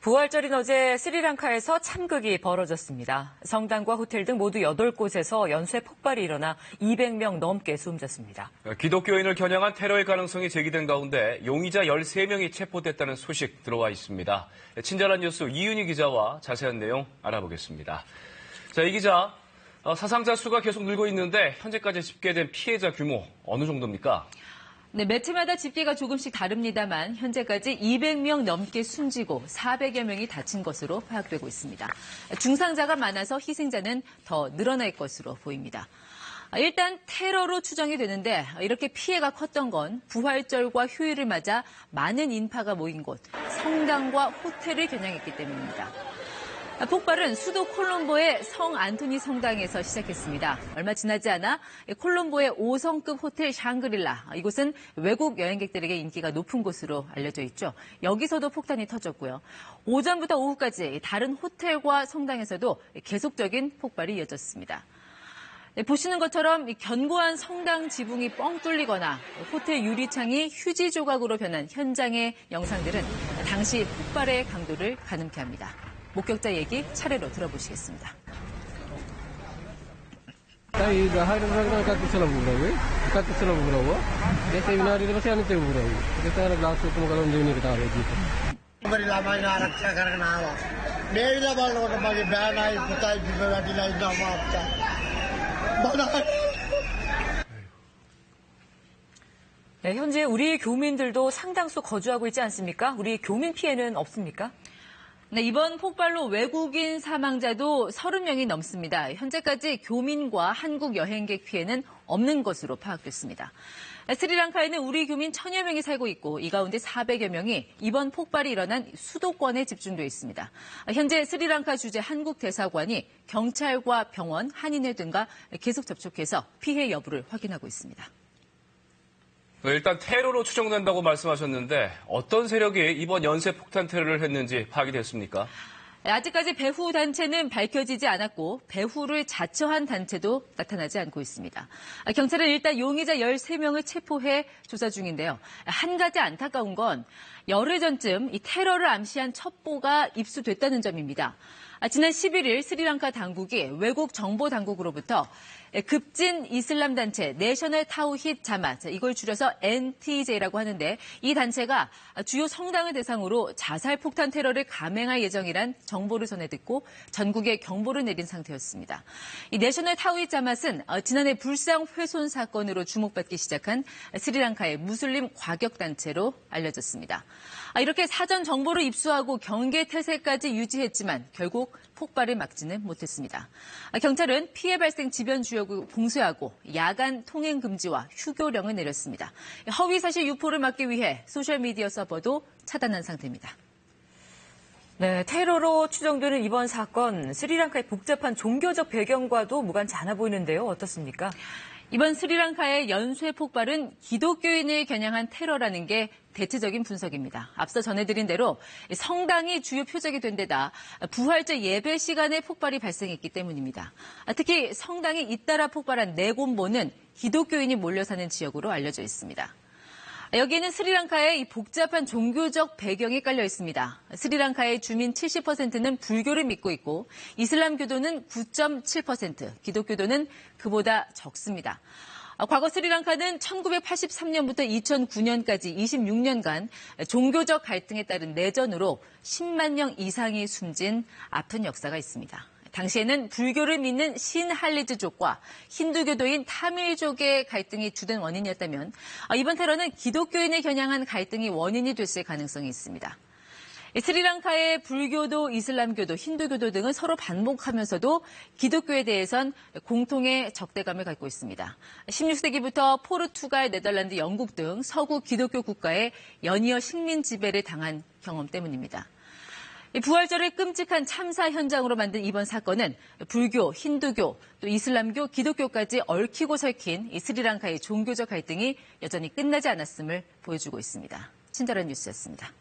부활절인 어제 스리랑카에서 참극이 벌어졌습니다. 성당과 호텔 등 모두 8곳에서 연쇄 폭발이 일어나 200명 넘게 숨졌습니다. 기독교인을 겨냥한 테러의 가능성이 제기된 가운데 용의자 13명이 체포됐다는 소식 들어와 있습니다. 친절한 뉴스 이윤희 기자와 자세한 내용 알아보겠습니다. 자, 이 기자, 사상자 수가 계속 늘고 있는데 현재까지 집계된 피해자 규모 어느 정도입니까? 네, 매체마다 집계가 조금씩 다릅니다만 현재까지 200명 넘게 숨지고 400여 명이 다친 것으로 파악되고 있습니다. 중상자가 많아서 희생자는 더 늘어날 것으로 보입니다. 일단 테러로 추정이 되는데 이렇게 피해가 컸던 건 부활절과 휴일을 맞아 많은 인파가 모인 곳, 성당과 호텔을 겨냥했기 때문입니다. 폭발은 수도 콜롬보의 성 안토니 성당에서 시작했습니다. 얼마 지나지 않아 콜롬보의 5성급 호텔 샹그릴라, 이곳은 외국 여행객들에게 인기가 높은 곳으로 알려져 있죠. 여기서도 폭탄이 터졌고요. 오전부터 오후까지 다른 호텔과 성당에서도 계속적인 폭발이 이어졌습니다. 보시는 것처럼 견고한 성당 지붕이 뻥 뚫리거나 호텔 유리창이 휴지 조각으로 변한 현장의 영상들은 당시 폭발의 강도를 가늠케 합니다. 목격자 얘기 차례로 들어보시겠습니다. 네, 현재 우리 교민들도 상당수 거주하고 있지 않습니까? 우리 교민 피해는 없습니까? 네, 이번 폭발로 외국인 사망자도 30명이 넘습니다. 현재까지 교민과 한국 여행객 피해는 없는 것으로 파악됐습니다. 스리랑카에는 우리 교민 1000여 명이 살고 있고 이 가운데 400여 명이 이번 폭발이 일어난 수도권에 집중돼 있습니다. 현재 스리랑카 주재 한국 대사관이 경찰과 병원, 한인회 등과 계속 접촉해서 피해 여부를 확인하고 있습니다. 일단 테러로 추정된다고 말씀하셨는데 어떤 세력이 이번 연쇄 폭탄 테러를 했는지 파악이 됐습니까? 아직까지 배후 단체는 밝혀지지 않았고 배후를 자처한 단체도 나타나지 않고 있습니다. 경찰은 일단 용의자 13명을 체포해 조사 중인데요. 한 가지 안타까운 건 열흘 전쯤 이 테러를 암시한 첩보가 입수됐다는 점입니다. 지난 11일 스리랑카 당국이 외국 정보 당국으로부터 급진 이슬람 단체 내셔널 타우히드 자맛, 이걸 줄여서 NTJ라고 하는데 이 단체가 주요 성당을 대상으로 자살 폭탄 테러를 감행할 예정이란 정보를 전해 듣고 전국에 경보를 내린 상태였습니다. 이 내셔널 타우히드 자맛은 지난해 불상 훼손 사건으로 주목받기 시작한 스리랑카의 무슬림 과격 단체로 알려졌습니다. 이렇게 사전 정보를 입수하고 경계 태세까지 유지했지만 결국 폭발을 막지는 못했습니다. 경찰은 피해 발생 지변 지역을 봉쇄하고 야간 통행 금지와 휴교령을 내렸습니다. 허위 사실 유포를 막기 위해 소셜미디어 서버도 차단한 상태입니다. 네, 테러로 추정되는 이번 사건, 스리랑카의 복잡한 종교적 배경과도 무관치 않아 보이는데요. 어떻습니까? 이번 스리랑카의 연쇄 폭발은 기독교인을 겨냥한 테러라는 게 대체적인 분석입니다. 앞서 전해드린 대로 성당이 주요 표적이 된 데다 부활절 예배 시간에 폭발이 발생했기 때문입니다. 특히 성당이 잇따라 폭발한 네곤보는 기독교인이 몰려 사는 지역으로 알려져 있습니다. 여기에는 스리랑카의 이 복잡한 종교적 배경이 깔려 있습니다. 스리랑카의 주민 70%는 불교를 믿고 있고 이슬람교도는 9.7%, 기독교도는 그보다 적습니다. 과거 스리랑카는 1983년부터 2009년까지 26년간 종교적 갈등에 따른 내전으로 10만 명 이상이 숨진 아픈 역사가 있습니다. 당시에는 불교를 믿는 신할리즈족과 힌두교도인 타밀족의 갈등이 주된 원인이었다면 이번 테러는 기독교인을 겨냥한 갈등이 원인이 됐을 가능성이 있습니다. 스리랑카의 불교도, 이슬람교도, 힌두교도 등은 서로 반복하면서도 기독교에 대해선 공통의 적대감을 갖고 있습니다. 16세기부터 포르투갈, 네덜란드, 영국 등 서구 기독교 국가에 연이어 식민 지배를 당한 경험 때문입니다. 부활절을 끔찍한 참사 현장으로 만든 이번 사건은 불교, 힌두교, 또 이슬람교, 기독교까지 얽히고 설킨 이 스리랑카의 종교적 갈등이 여전히 끝나지 않았음을 보여주고 있습니다. 친절한 뉴스였습니다.